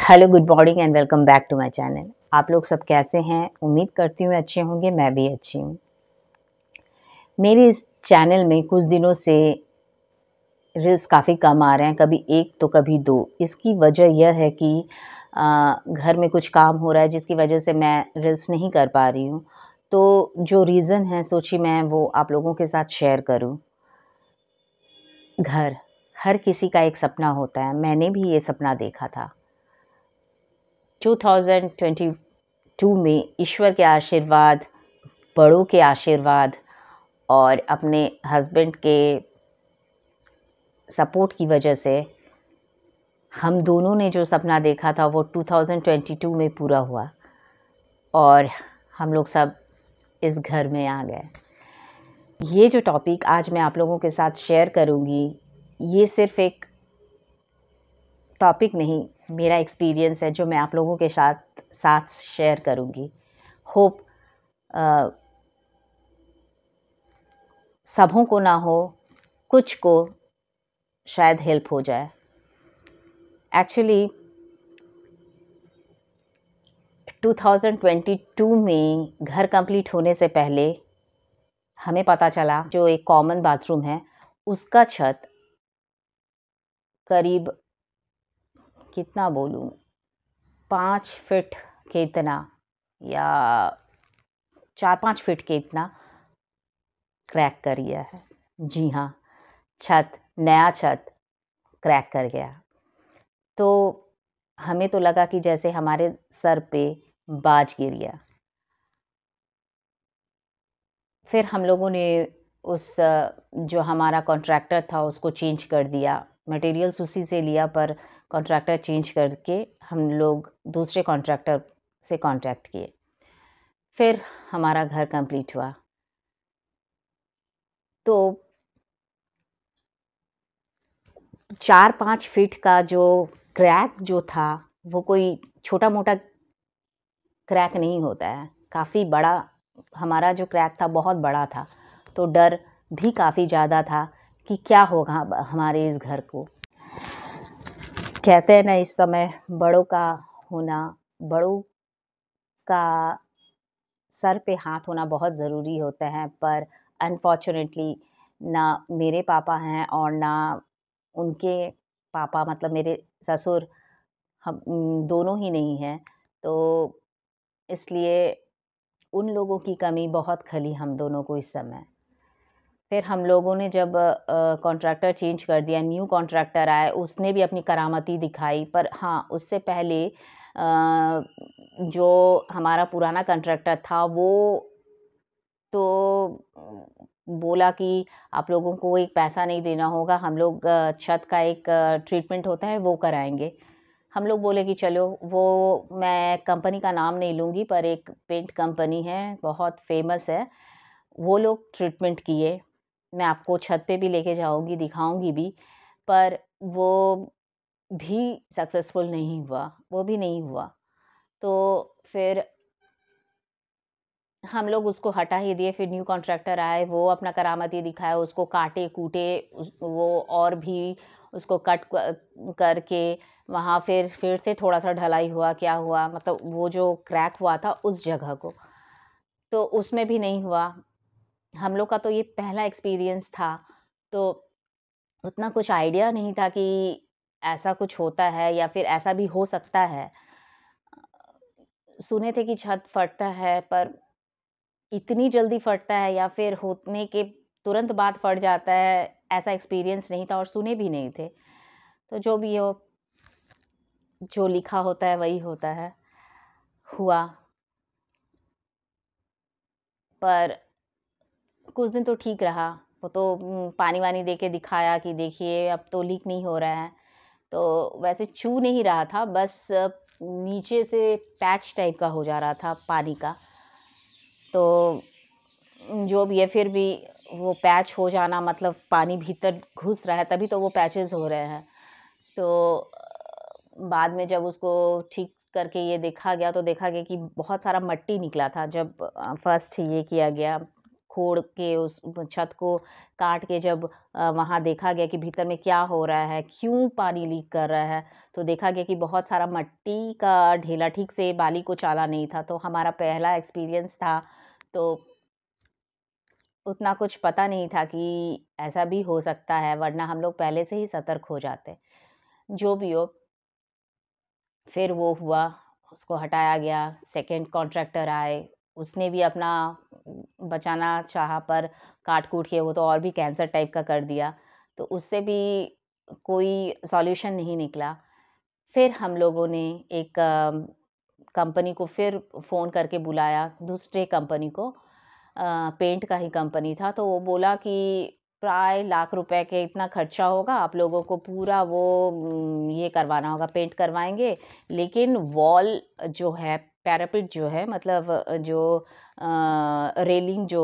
Hello, good morning and welcome back to my channel. आप लोग सब कैसे हैं? उम्मीद करती हूँ अच्छे होंगे, मैं भी अच्छी हूँ। मेरे इस चैनल में कुछ दिनों से रील्स काफ़ी कम आ रहे हैं, कभी 1 तो कभी 2। इसकी वजह यह है कि घर में कुछ काम हो रहा है जिसकी वजह से मैं रील्स नहीं कर पा रही हूँ। तो जो रीज़न है सोची मैं वो आप लोगों के साथ शेयर करूँ। घर, हर किसी का एक सपना होता है, मैंने भी ये सपना देखा था। 2022 में ईश्वर के आशीर्वाद, बड़ों के आशीर्वाद और अपने हस्बैंड के सपोर्ट की वजह से हम दोनों ने जो सपना देखा था वो 2022 में पूरा हुआ और हम लोग सब इस घर में आ गए। ये जो टॉपिक आज मैं आप लोगों के साथ शेयर करूँगी, ये सिर्फ़ एक टॉपिक नहीं, मेरा एक्सपीरियंस है जो मैं आप लोगों के साथ शेयर करूँगी। होप सबों को ना हो, कुछ को शायद हेल्प हो जाए। एक्चुअली 2022 में घर कंप्लीट होने से पहले हमें पता चला जो एक कॉमन बाथरूम है उसका छत करीब कितना बोलूं 5 फीट के इतना या 4-5 फीट के इतना क्रैक कर गया है। जी हाँ, नया छत क्रैक कर गया। तो हमें तो लगा कि जैसे हमारे सर पे बाज गिर गया। फिर हम लोगों ने उस जो हमारा कॉन्ट्रैक्टर था उसको चेंज कर दिया, मटेरियल्स उसी से लिया पर कॉन्ट्रैक्टर चेंज करके हम लोग दूसरे कॉन्ट्रैक्टर से कांटेक्ट किए। फिर हमारा घर कंप्लीट हुआ। तो 4-5 फीट का जो क्रैक जो था वो कोई छोटा-मोटा क्रैक नहीं होता है, काफ़ी बड़ा हमारा जो क्रैक था बहुत बड़ा था। तो डर भी काफ़ी ज़्यादा था कि क्या होगा अब हमारे इस घर को। कहते हैं ना इस समय बड़ों का होना, बड़ों का सर पे हाथ होना बहुत ज़रूरी होता है, पर अनफॉर्च्युनेटली ना मेरे पापा हैं और ना उनके पापा मतलब मेरे ससुर हम दोनों ही नहीं हैं। तो इसलिए उन लोगों की कमी बहुत खली हम दोनों को इस समय। फिर हम लोगों ने जब कॉन्ट्रैक्टर चेंज कर दिया, न्यू कॉन्ट्रैक्टर आया, उसने भी अपनी करामती दिखाई। पर हाँ, उससे पहले जो हमारा पुराना कॉन्ट्रैक्टर था वो तो बोला कि आप लोगों को एक पैसा नहीं देना होगा, हम लोग छत का एक ट्रीटमेंट होता है वो कराएँगे। हम लोग बोले कि चलो, वो मैं कंपनी का नाम नहीं लूँगी पर एक पेंट कंपनी है, बहुत फ़ेमस है। वो लोग ट्रीटमेंट किए, मैं आपको छत पे भी लेके जाऊँगी, दिखाऊँगी भी, पर वो भी सक्सेसफुल नहीं हुआ, वो भी नहीं हुआ। तो फिर हम लोग उसको हटा ही दिए, फिर न्यू कॉन्ट्रैक्टर आए, वो अपना करामती दिखाया, उसको काटे-कूटे वो और भी उसको कट करके वहाँ फिर से थोड़ा-सा ढलाई हुआ, क्या हुआ मतलब वो जो क्रैक हुआ था उस जगह को, तो उसमें भी नहीं हुआ। हम लोग का तो ये पहला एक्सपीरियंस था, तो उतना कुछ आइडिया नहीं था कि ऐसा कुछ होता है या फिर ऐसा भी हो सकता है। सुने थे कि छत फटता है पर इतनी जल्दी फटता है या फिर होने के तुरंत बाद फट जाता है, ऐसा एक्सपीरियंस नहीं था और सुने भी नहीं थे। तो जो भी हो, जो लिखा होता है वही होता है, हुआ। पर कुछ दिन तो ठीक रहा, वो तो पानी-वानी दे के दिखाया कि देखिए अब तो लीक नहीं हो रहा है। तो वैसे चू नहीं रहा था, बस नीचे से पैच टाइप का हो जा रहा था पानी का। तो जो भी है फिर भी वो पैच हो जाना मतलब पानी भीतर घुस रहा है तभी तो वो पैचेज़ हो रहे हैं। तो बाद में जब उसको ठीक करके ये देखा गया तो देखा गया कि बहुत सारा मट्टी निकला था जब फर्स्ट ये किया गया, खोद के उस छत को काट के जब वहाँ देखा गया कि भीतर में क्या हो रहा है, क्यों पानी लीक कर रहा है, तो देखा गया कि बहुत सारा मिट्टी का ढेला ठीक से बाली को चाला नहीं था। तो हमारा पहला एक्सपीरियंस था, तो उतना कुछ पता नहीं था कि ऐसा भी हो सकता है, वरना हम लोग पहले से ही सतर्क हो जाते। जो भी हो, फिर वो हुआ, उसको हटाया गया, सेकंड कॉन्ट्रैक्टर आए, उसने भी अपना बचाना चाहा पर काट-कूट के वो तो और भी कैंसर टाइप का कर दिया, तो उससे भी कोई सॉल्यूशन नहीं निकला। फिर हम लोगों ने एक कंपनी को फिर फ़ोन करके बुलाया, दूसरे कंपनी को, पेंट का ही कंपनी था, तो वो बोला कि प्राय लाख रुपए के इतना खर्चा होगा, आप लोगों को पूरा वो ये करवाना होगा, पेंट करवाएँगे, लेकिन वॉल जो है, पैरापेट जो है, मतलब जो रेलिंग जो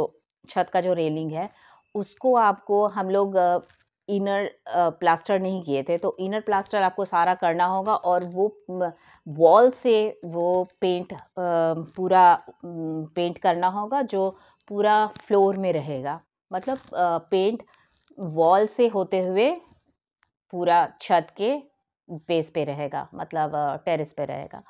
छत का जो रेलिंग है, उसको आपको हम लोग इनर प्लास्टर नहीं किए थे, तो इनर प्लास्टर आपको सारा करना होगा और वो वॉल से वो पेंट पूरा पेंट करना होगा जो पूरा फ्लोर में रहेगा। मतलब पेंट वॉल से होते हुए पूरा छत के बेस पे रहेगा, मतलब टेरेस पे रहेगा।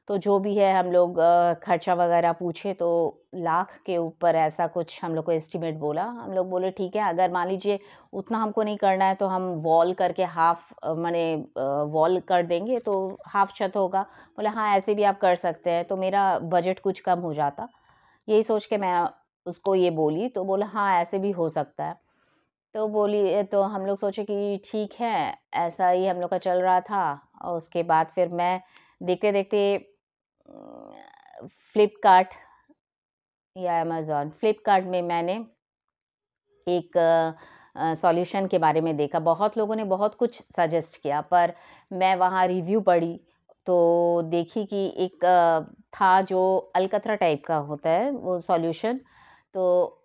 तो जो भी है हम लोग खर्चा वगैरह पूछे तो लाख के ऊपर ऐसा कुछ हम लोग को एस्टीमेट बोला। हम लोग बोले ठीक है, अगर मान लीजिए उतना हमको नहीं करना है तो हम वॉल करके हाफ़ माने वॉल कर देंगे तो हाफ़ छत होगा। बोले हाँ, ऐसे भी आप कर सकते हैं, तो मेरा बजट कुछ कम हो जाता। यही सोच के मैं उसको ये बोली, तो बोला हाँ, ऐसे भी हो सकता है। तो बोली तो हम लोग सोचे कि ठीक है, ऐसा ही हम लोग का चल रहा था और उसके बाद फिर मैं देखते-देखते फ्लिपकार्ट या अमेज़न, फ्लिपकार्ट में मैंने एक सॉल्यूशन के बारे में देखा। बहुत लोगों ने बहुत कुछ सजेस्ट किया, पर मैं वहाँ रिव्यू पढ़ी, तो देखी कि एक था जो अलकतरा टाइप का होता है वो सॉल्यूशन। तो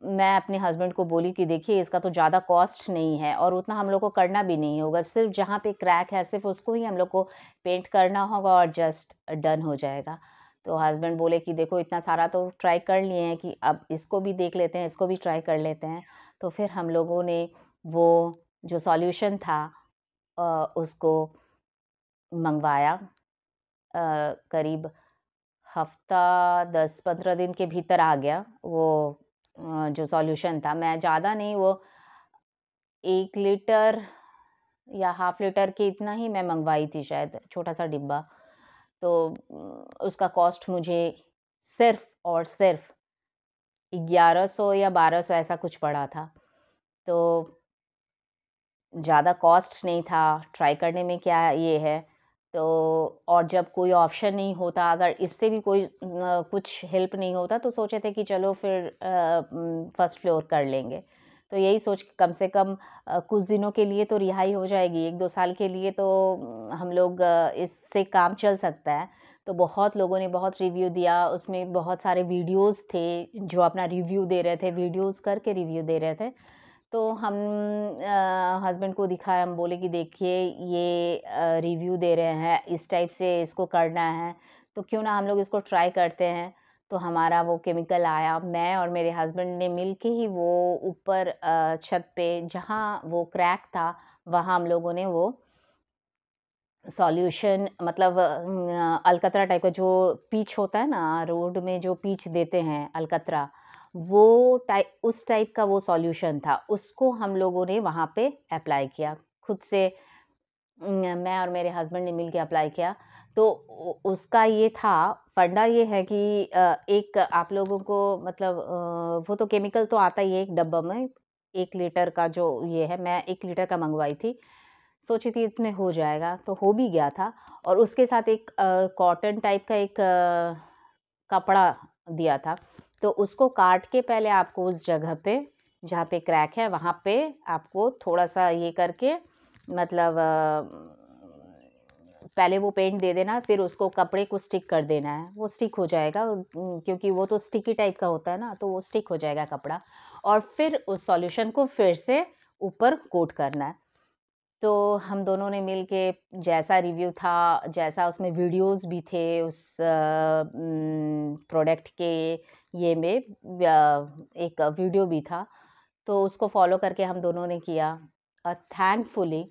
मैं अपने हस्बैंड को बोली कि देखिए इसका तो ज़्यादा कॉस्ट नहीं है और उतना हम लोग को करना भी नहीं होगा, सिर्फ़ जहाँ पे क्रैक है सिर्फ़ उसको ही हम लोग को पेंट करना होगा और जस्ट डन हो जाएगा। तो हस्बैंड बोले कि देखो इतना सारा तो ट्राई कर लिए हैं कि अब इसको भी देख लेते हैं, इसको भी ट्राई कर लेते हैं। तो फिर हम लोगों ने वो जो सॉल्यूशन था उसको मँगवाया, करीब हफ़्ता 10-15 दिन के भीतर आ गया वो जो सॉल्यूशन था। मैं ज़्यादा नहीं, वो 1 लीटर या हाफ़ लीटर की इतना ही मैं मँगवाई थी शायद, छोटा-सा डिब्बा। तो उसका कॉस्ट मुझे सिर्फ़ और सिर्फ़ 1100 या 1200 ऐसा कुछ पड़ा था। तो ज़्यादा कॉस्ट नहीं था, ट्राई करने में क्या ये है। तो और जब कोई ऑप्शन नहीं होता, अगर इससे भी कोई कुछ हेल्प नहीं होता तो सोचे थे कि चलो फिर फर्स्ट फ्लोर कर लेंगे। तो यही सोच के कम से कम कुछ दिनों के लिए तो रिहाई हो जाएगी, 1-2 साल के लिए तो हम लोग इससे काम चल सकता है। तो बहुत लोगों ने बहुत रिव्यू दिया, उसमें बहुत सारे वीडियोज़ थे जो अपना रिव्यू दे रहे थे, वीडियोज़ करके रिव्यू दे रहे थे। तो हम हस्बैंड को दिखाया, हम बोले कि देखिए ये रिव्यू दे रहे हैं, इस टाइप से इसको करना है, तो क्यों ना हम लोग इसको ट्राई करते हैं। तो हमारा वो केमिकल आया, मैं और मेरे हस्बैंड ने मिल के ही वो ऊपर छत पे जहाँ वो क्रैक था, वहाँ हम लोगों ने वो सॉल्यूशन, मतलब अलकतरा टाइप का जो पीच होता है ना, रोड में जो पीच देते हैं अलकतरा, वो उस टाइप का वो सॉल्यूशन था। उसको हम लोगों ने वहाँ पे अप्लाई किया। खुद से मैं और मेरे हस्बैंड ने मिल के अप्लाई किया। तो उसका ये था, फंडा ये है कि एक आप लोगों को, मतलब वो तो केमिकल तो आता ही है एक डब्बा में, 1 लीटर का जो ये है, मैं 1 लीटर का मँगवाई थी। सोची थी इतने हो जाएगा, तो हो भी गया था और उसके साथ एक कॉटन टाइप का एक कपड़ा दिया था। तो उसको काट के पहले आपको उस जगह पे, जहाँ पे क्रैक है, वहाँ पे आपको थोड़ा-सा ये करके, मतलब पहले वो पेंट दे देना, फिर उसको कपड़े को स्टिक कर देना है। वो स्टिक हो जाएगा, क्योंकि वो तो स्टिकी टाइप का होता है ना, तो वो स्टिक हो जाएगा कपड़ा और फिर उस सॉल्यूशन को फिर से ऊपर कोट करना है। तो हम दोनों ने मिल के जैसा रिव्यू था, जैसा उसमें वीडियोज़ भी थे उस प्रोडक्ट के ये में एक वीडियो भी था, तो उसको फ़ॉलो करके हम दोनों ने किया और थैंकफुली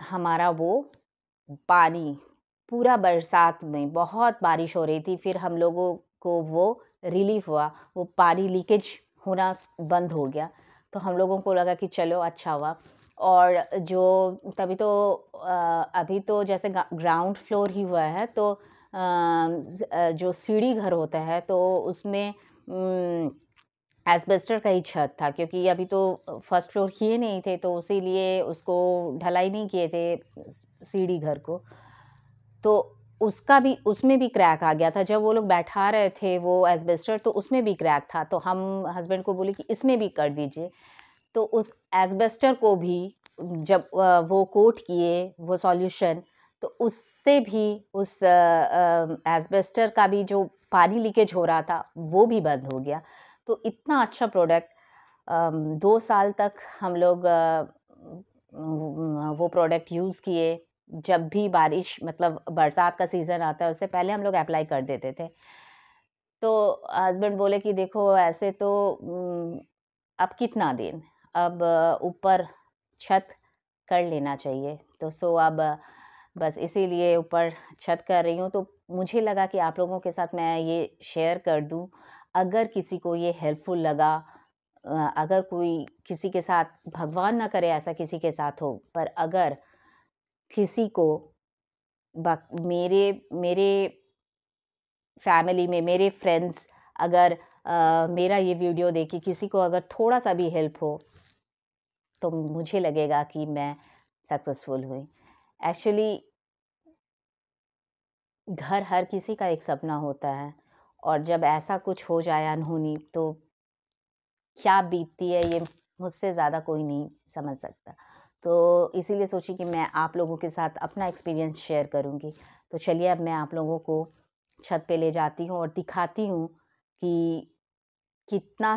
हमारा वो पानी पूरा बरसात में बहुत बारिश हो रही थी, फिर हम लोगों को वो रिलीफ़ हुआ, वो पानी लीकेज होना बंद हो गया। तो हम लोगों को लगा कि चलो अच्छा हुआ। और जो तभी तो अभी तो जैसे ग्राउंड फ्लोर ही हुआ है, तो जो सीढ़ी घर होता है तो उसमें एस्बेस्टर का ही छत था, क्योंकि अभी तो फर्स्ट फ्लोर किए नहीं थे, तो इसीलिए उसको ढलाई नहीं किए थे सीढ़ी घर को। तो उसका भी उसमें भी क्रैक आ गया था। जब वो लोग बैठा रहे थे वो एस्बेस्टर, तो उसमें भी क्रैक था। तो हम हस्बैंड को बोले कि इसमें भी कर दीजिए। तो उस एस्बेस्टर को भी जब वो कोट किए वो सॉल्यूशन, तो उससे भी उस एस्बेस्टर का भी जो पानी लीकेज हो रहा था वो भी बंद हो गया। तो इतना अच्छा प्रोडक्ट 2 साल तक हम लोग वो प्रोडक्ट यूज़ किए। जब भी बारिश मतलब बरसात का सीज़न आता है उससे पहले हम लोग अप्लाई कर देते थे। तो हस्बैंड बोले कि देखो ऐसे तो अब कितना दिन, अब ऊपर छत कर लेना चाहिए। तो अब बस इसीलिए ऊपर छत कर रही हूँ। तो मुझे लगा कि आप लोगों के साथ मैं ये शेयर कर दूँ। अगर किसी को ये हेल्पफुल लगा, अगर कोई किसी के साथ, भगवान ना करे ऐसा किसी के साथ हो, पर अगर किसी को मेरे मेरे फैमिली में मेरे फ्रेंड्स अगर मेरा ये वीडियो देख के किसी को अगर थोड़ा-सा भी हेल्प हो, तो मुझे लगेगा कि मैं सक्सेसफुल हुई। एक्चुअली घर हर किसी का एक सपना होता है, और जब ऐसा कुछ हो जाए अनहोनी, तो क्या बीतती है ये मुझसे ज़्यादा कोई नहीं समझ सकता। तो इसीलिए सोची कि मैं आप लोगों के साथ अपना एक्सपीरियंस शेयर करूँगी। तो चलिए अब मैं आप लोगों को छत पे ले जाती हूँ और दिखाती हूँ कि कितना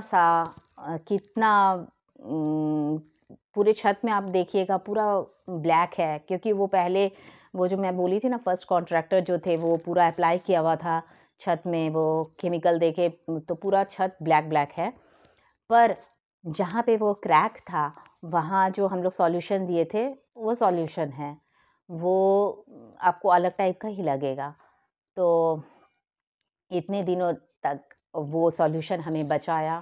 पूरे छत में आप देखिएगा पूरा ब्लैक है, क्योंकि वो पहले वो जो मैं बोली थी ना, फर्स्ट कॉन्ट्रैक्टर जो थे वो पूरा अप्लाई किया हुआ था छत में, वो केमिकल देके, तो पूरा छत ब्लैक है। पर जहाँ पे वो क्रैक था, वहाँ जो हम लोग सॉल्यूशन दिए थे, वो सॉल्यूशन है। वो आपको अलग टाइप का ही लगेगा। तो इतने दिनों तक वो सॉल्यूशन हमें बचाया,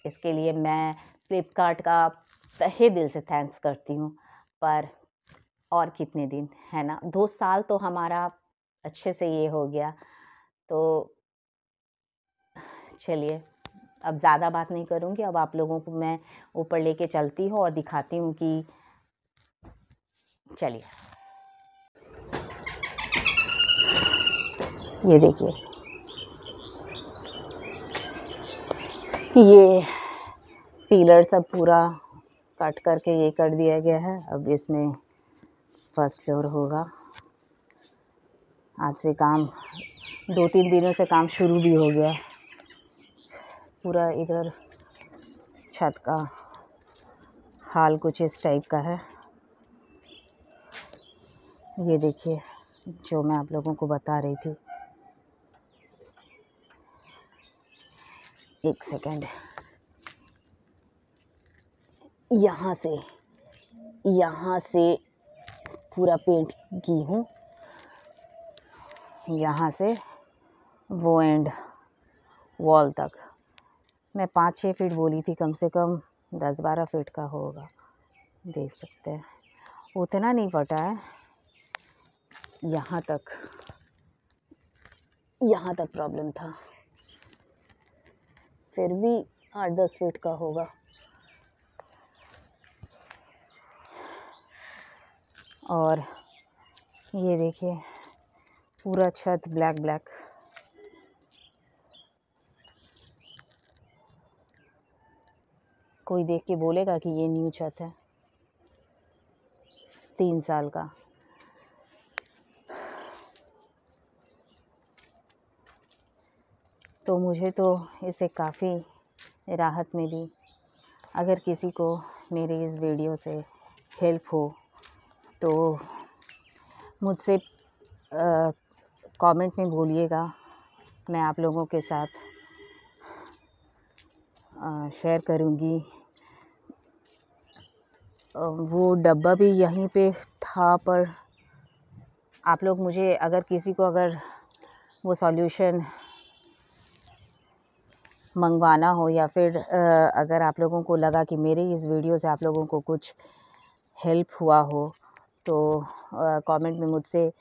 इसके लिए मैं फ्लिपकार्ट का तहे दिल से थैंक्स करती हूँ। पर और कितने दिन, है ना? 2 साल तो हमारा अच्छे से ये हो गया। तो चलिए, अब ज़्यादा बात नहीं करूँगी, अब आप लोगों को मैं ऊपर लेके चलती हूँ और दिखाती हूँ कि चलिए, ये देखिए, ये पिलर सब पूरा कट करके ये कर दिया गया है। अब इसमें फर्स्ट फ्लोर होगा। आज से काम 2-3 दिनों से काम शुरू भी हो गया। पूरा इधर छत का हाल कुछ इस टाइप का है। ये देखिए, जो मैं आप लोगों को बता रही थी। एक सेकेंड, यहाँ से पूरा पेंट की हूँ, यहाँ से वो एंड वॉल तक। मैं 5-6 फीट बोली थी, कम से कम 10-12 फीट का होगा, देख सकते हैं। उतना नहीं फटा है, यहाँ तक प्रॉब्लम था, फिर भी 8-10 फीट का होगा। और ये देखिए, पूरा छत ब्लैक। कोई देख के बोलेगा कि ये न्यू छत है, 3 साल का। तो मुझे तो इससे काफ़ी राहत मिली। अगर किसी को मेरे इस वीडियो से हेल्प हो तो मुझसे कमेंट में बोलिएगा। मैं आप लोगों के साथ शेयर करूँगी। वो डब्बा भी यहीं पे था, पर आप लोग मुझे अगर किसी को अगर वो सॉल्यूशन मंगवाना हो या फिर अगर आप लोगों को लगा कि मेरे इस वीडियो से आप लोगों को कुछ हेल्प हुआ हो तो कमेंट में मुझसे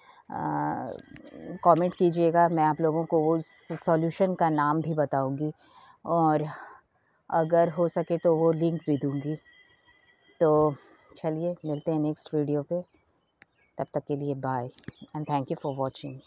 कमेंट कीजिएगा। मैं आप लोगों को वो सॉल्यूशन का नाम भी बताऊंगी और अगर हो सके तो वो लिंक भी दूंगी। तो चलिए मिलते हैं नेक्स्ट वीडियो पे। तब तक के लिए bye and thank you for watching.